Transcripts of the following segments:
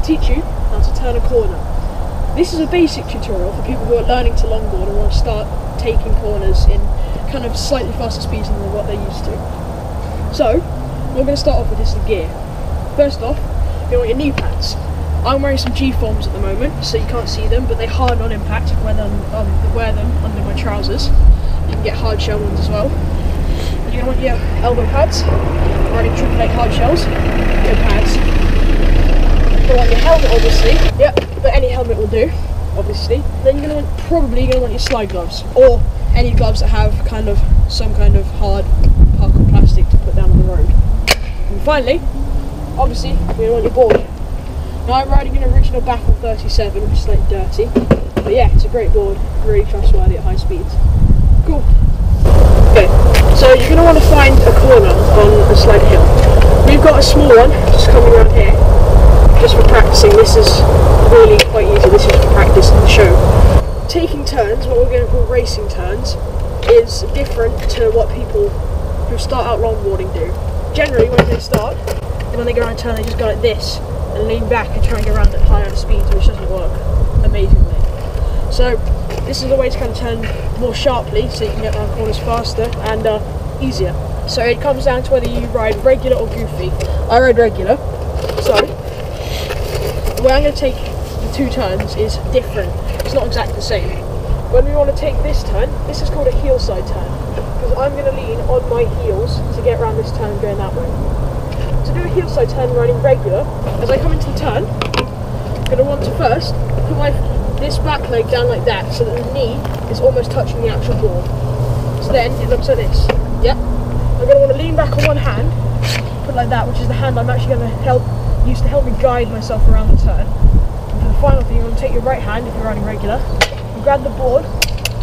going to teach you how to turn a corner. This is a basic tutorial for people who are learning to longboard and want to start taking corners in kind of slightly faster speeds than what they're used to. So, what we're going to start off with is the gear. First off, you want your knee pads. I'm wearing some G-forms at the moment, so you can't see them, but they harden on impact. Wear them under my trousers. You can get hard shell ones as well. You're going to want your elbow pads, running AAA hard shells, your pads. You want your helmet, obviously. Yep, but any helmet will do, obviously. Then you're going to want your slide gloves, or any gloves that have some kind of hard parkour plastic to put down on the road. And finally, obviously, you're going to want your board. Now I'm riding an original Baffle 37, which is slightly dirty, but yeah, it's a great board, really trustworthy at high speeds. Cool. Okay, so you're going to want to find a corner on a slight hill. We've got a small one just coming around here, just for practicing. This is really quite easy. This is for practice and the show. Taking turns, what we're going to call racing turns, is different to what people who start out longboarding do. Generally, when they start, when they go around a turn, they just go like this and lean back and try and go around at higher speeds, which doesn't work amazingly. So this is a way to kind of turn more sharply, so you can get around corners faster and easier. So it comes down to whether you ride regular or goofy. I ride regular, so the way I'm going to take the two turns is different. It's not exactly the same. When we want to take this turn, this is called a Heelside turn, because I'm going to lean on my heels to get around this turn going that way. To do a Heelside turn riding regular, as I come into the turn, I'm going to want to first put this back leg down like that, so that the knee is almost touching the actual board. So then it looks like this. Yep. I'm going to want to lean back on one hand, put it like that, which is the hand I'm actually going to use to help me guide myself around the turn. And for the final thing, you're going to take your right hand, if you're riding regular, and grab the board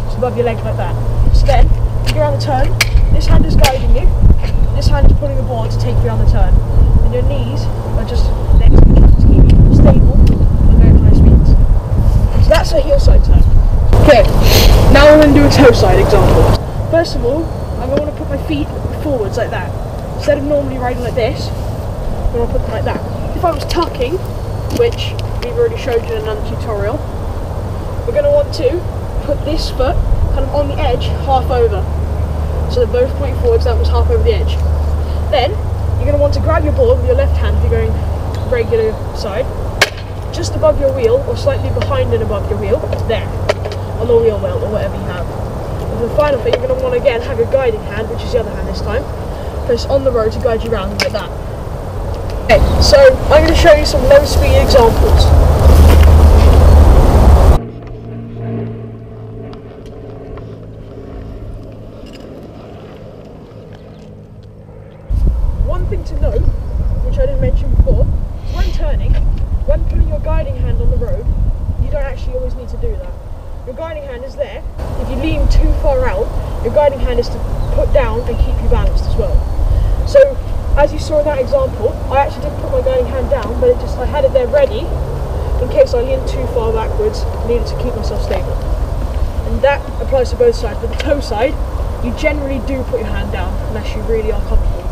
just above your legs like that. So then, you go around the turn, this hand is guiding you, this hand is pulling the board to take you around the turn, and your knees are just next to each other to keep you stable and going at high speeds. So that's a Heelside turn. Okay, now I'm going to do a Toeside example. First of all, I'm going to want to put my feet forwards like that. Instead of normally riding like this, I'm going to put them like that. If I was tucking, which we've already showed you in another tutorial, we're going to want to put this foot kind of on the edge, half over. So they're both pointing forwards, that was half over the edge. Then, you're going to want to grab your board with your left hand if you're going regular side, just above your wheel, or slightly behind and above your wheel, there, on the wheel well, or whatever you have. And for the final thing, you're going to want to again have your guiding hand, which is the other hand this time, place on the road to guide you around like that. Okay, so I'm going to show you some low speed examples. One thing to note, which I didn't mention before, is when turning, when putting your guiding hand on the road, you don't actually always need to do that. Your guiding hand is there. If you lean too far out, your guiding hand is to put down and keep you balanced as well. So, as you saw in that example, I actually didn't put my guiding hand down, but I had it there ready in case I leaned too far backwards, needed to keep myself stable. And that applies to both sides. But the toe side, you generally do put your hand down unless you really are comfortable with it.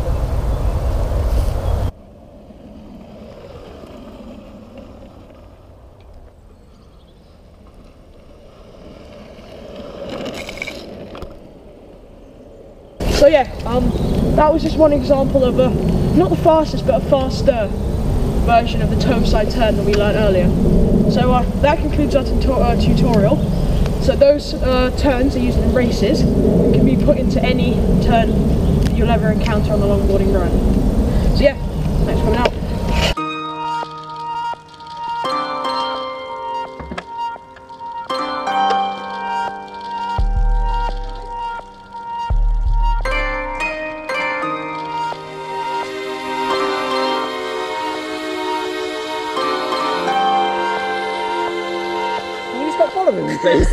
So yeah, that was just one example of not the fastest, but a faster version of the Toeside turn that we learned earlier. So that concludes our tutorial. So those turns are used in races and can be put into any turn that you'll ever encounter on the longboarding run. So yeah, thanks for coming out. Stop following me, please.